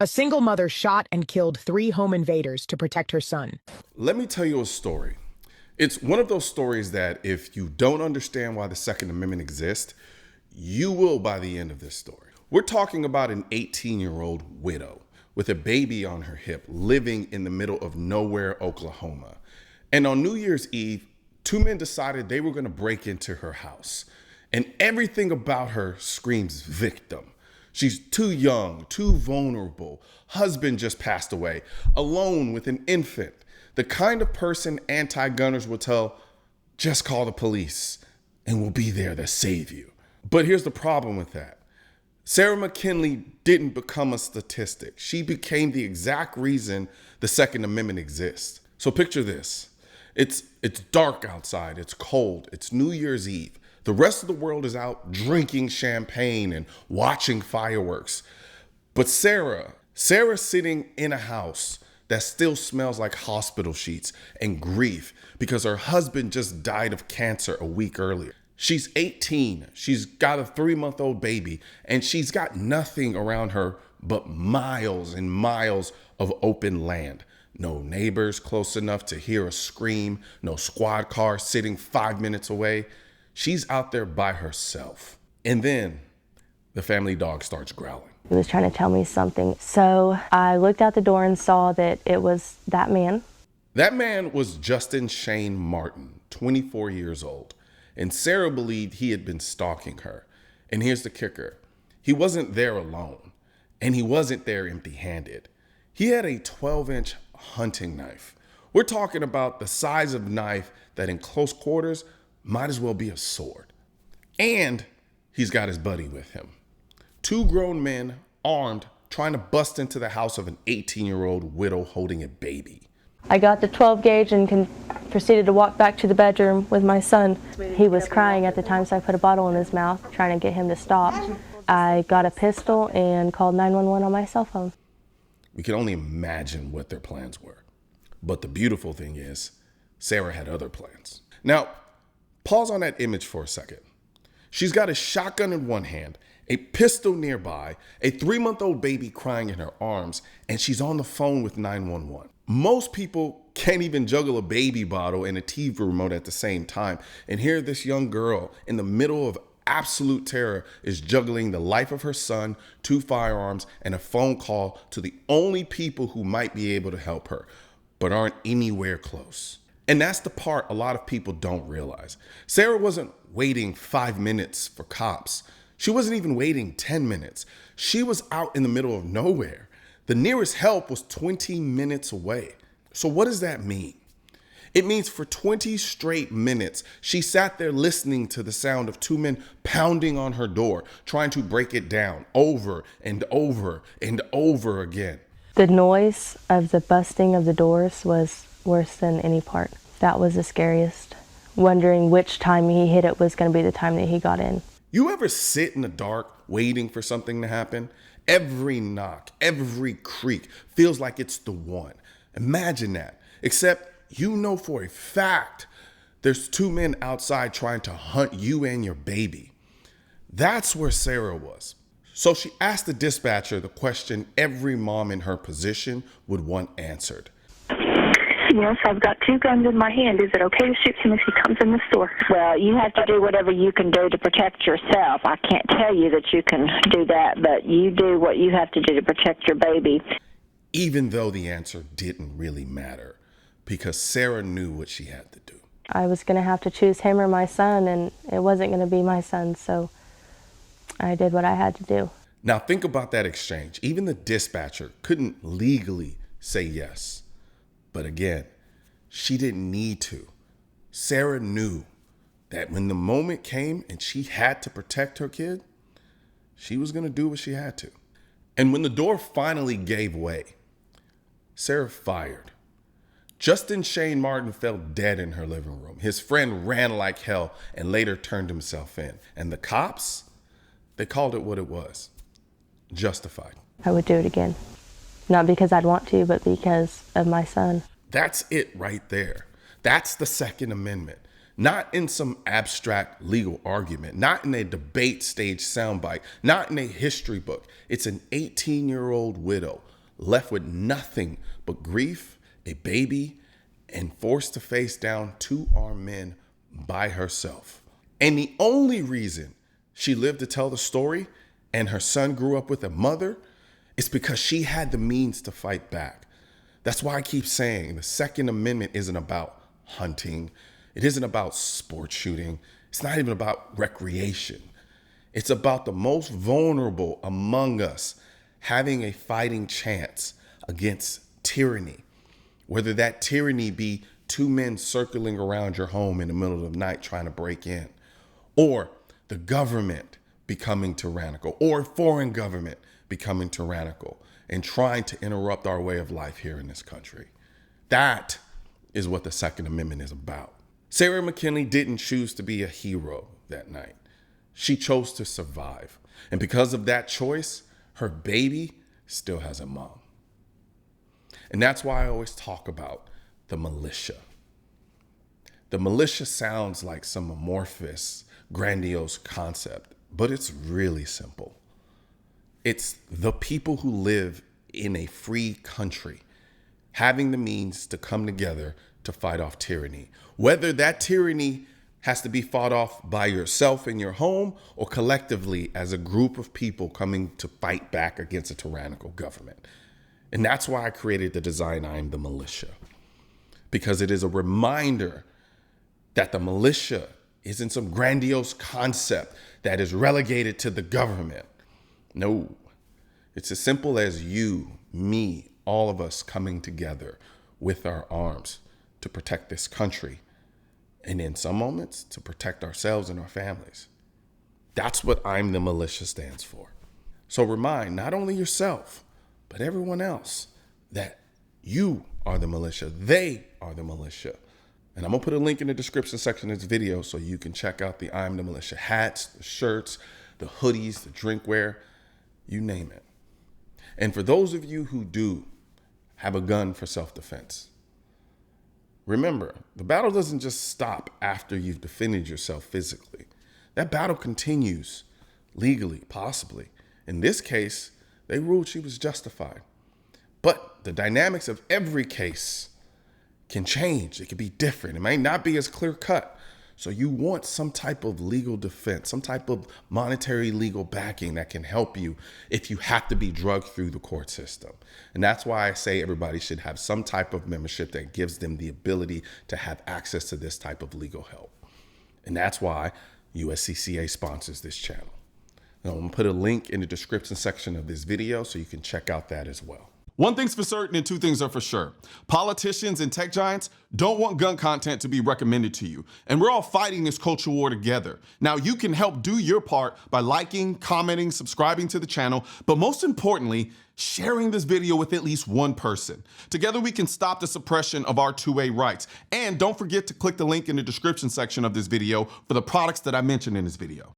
A single mother shot and killed 3 home invaders to protect her son. Let me tell you a story. It's one of those stories that if you don't understand why the Second Amendment exists, you will by the end of this story. We're talking about an 18-year-old widow with a baby on her hip living in the middle of nowhere, Oklahoma. And on New Year's Eve, 2 men decided they were going to break into her house. And everything about her screams victim. She's too young, too vulnerable. Husband just passed away, alone with an infant. The kind of person anti-gunners will tell, just call the police and we'll be there to save you. But here's the problem with that. Sarah McKinley didn't become a statistic. She became the exact reason the Second Amendment exists. So picture this. It's dark outside. It's cold. It's New Year's Eve. The rest of the world is out drinking champagne and watching fireworks. But Sarah's sitting in a house that still smells like hospital sheets and grief because her husband just died of cancer a week earlier. She's 18. She's got a 3-month-old baby, and she's got nothing around her but miles and miles of open land. No neighbors close enough to hear a scream. No squad car sitting 5 minutes away. She's out there by herself. And then the family dog starts growling. He was trying to tell me something. So I looked out the door and saw that it was that man. That man was Justin Shane Martin, 24 years old. And Sarah believed he had been stalking her. And here's the kicker. He wasn't there alone. And he wasn't there empty-handed. He had a 12-inch hunting knife. We're talking about the size of knife that in close quarters might as well be a sword. And he's got his buddy with him. 2 grown men armed trying to bust into the house of an 18-year-old widow holding a baby. I got the 12 gauge and proceeded to walk back to the bedroom with my son. He was crying at the time, so I put a bottle in his mouth trying to get him to stop. I got a pistol and called 911 on my cell phone. We can only imagine what their plans were. But the beautiful thing is, Sarah had other plans. Now, pause on that image for a second. She's got a shotgun in one hand, a pistol nearby, a 3-month-old baby crying in her arms, and she's on the phone with 911. Most people can't even juggle a baby bottle and a TV remote at the same time. And here this young girl in the middle of absolute terror is juggling the life of her son, 2 firearms, and a phone call to the only people who might be able to help her, but aren't anywhere close. And that's the part a lot of people don't realize. Sarah wasn't waiting 5 minutes for cops. She wasn't even waiting 10 minutes. She was out in the middle of nowhere. The nearest help was 20 minutes away. So what does that mean? It means for 20 straight minutes, she sat there listening to the sound of 2 men pounding on her door, trying to break it down over and over and over again. The noise of the busting of the doors was worse than any part. That was the scariest. Wondering which time he hit it was going to be the time that he got in. You ever sit in the dark waiting for something to happen? Every knock, every creak feels like it's the one. Imagine that. Except you know for a fact there's 2 men outside trying to hunt you and your baby. That's where Sarah was. So she asked the dispatcher the question every mom in her position would want answered. Yes, I've got 2 guns in my hand. Is it okay to shoot him if he comes in the store? Well, you have to do whatever you can do to protect yourself. I can't tell you that you can do that, but you do what you have to do to protect your baby. Even though the answer didn't really matter, because Sarah knew what she had to do. I was going to have to choose him or my son, and it wasn't going to be my son, so I did what I had to do. Now think about that exchange. Even the dispatcher couldn't legally say yes. But again, she didn't need to. Sarah knew that when the moment came and she had to protect her kid, she was going to do what she had to. And when the door finally gave way, Sarah fired. Justin Shane Martin fell dead in her living room. His friend ran like hell and later turned himself in. And the cops, they called it what it was. Justified. I would do it again. Not because I'd want to, but because of my son. That's it right there. That's the Second Amendment. Not in some abstract legal argument, not in a debate stage soundbite, not in a history book. It's an 18-year-old widow left with nothing but grief, a baby, and forced to face down 2 armed men by herself. And the only reason she lived to tell the story and her son grew up with a mother is because she had the means to fight back. That's why I keep saying the Second Amendment isn't about hunting. It isn't about sport shooting. It's not even about recreation. It's about the most vulnerable among us having a fighting chance against tyranny, whether that tyranny be 2 men circling around your home in the middle of the night trying to break in, or the government becoming tyrannical, or a foreign government becoming tyrannical and trying to interrupt our way of life here in this country. That is what the Second Amendment is about. Sarah McKinley didn't choose to be a hero that night. She chose to survive. And because of that choice, her baby still has a mom. And that's why I always talk about the militia. The militia sounds like some amorphous, grandiose concept, but it's really simple. It's the people who live in a free country having the means to come together to fight off tyranny, whether that tyranny has to be fought off by yourself in your home or collectively as a group of people coming to fight back against a tyrannical government. And that's why I created the design I'm the militia, because it is a reminder that the militia isn't some grandiose concept that is relegated to the government. No, it's as simple as you, me, all of us coming together with our arms to protect this country. And in some moments, to protect ourselves and our families. That's what I'm the militia stands for. So remind not only yourself, but everyone else that you are the militia. They are the militia. And I'm going to put a link in the description section of this video so you can check out the I'm the militia hats, the shirts, the hoodies, the drinkware, you name it. And for those of you who do have a gun for self-defense, remember, the battle doesn't just stop after you've defended yourself physically. That battle continues legally, possibly. In this case, they ruled she was justified. But the dynamics of every case can change. It can be different. It may not be as clear cut. So you want some type of legal defense, some type of monetary legal backing that can help you if you have to be drugged through the court system. And that's why I say everybody should have some type of membership that gives them the ability to have access to this type of legal help. And that's why USCCA sponsors this channel. Now, I'm gonna put a link in the description section of this video so you can check out that as well. One thing's for certain and 2 things are for sure. Politicians and tech giants don't want gun content to be recommended to you. And we're all fighting this culture war together. Now, you can help do your part by liking, commenting, subscribing to the channel, but most importantly, sharing this video with at least one person. Together, we can stop the suppression of our 2A rights. And don't forget to click the link in the description section of this video for the products that I mentioned in this video.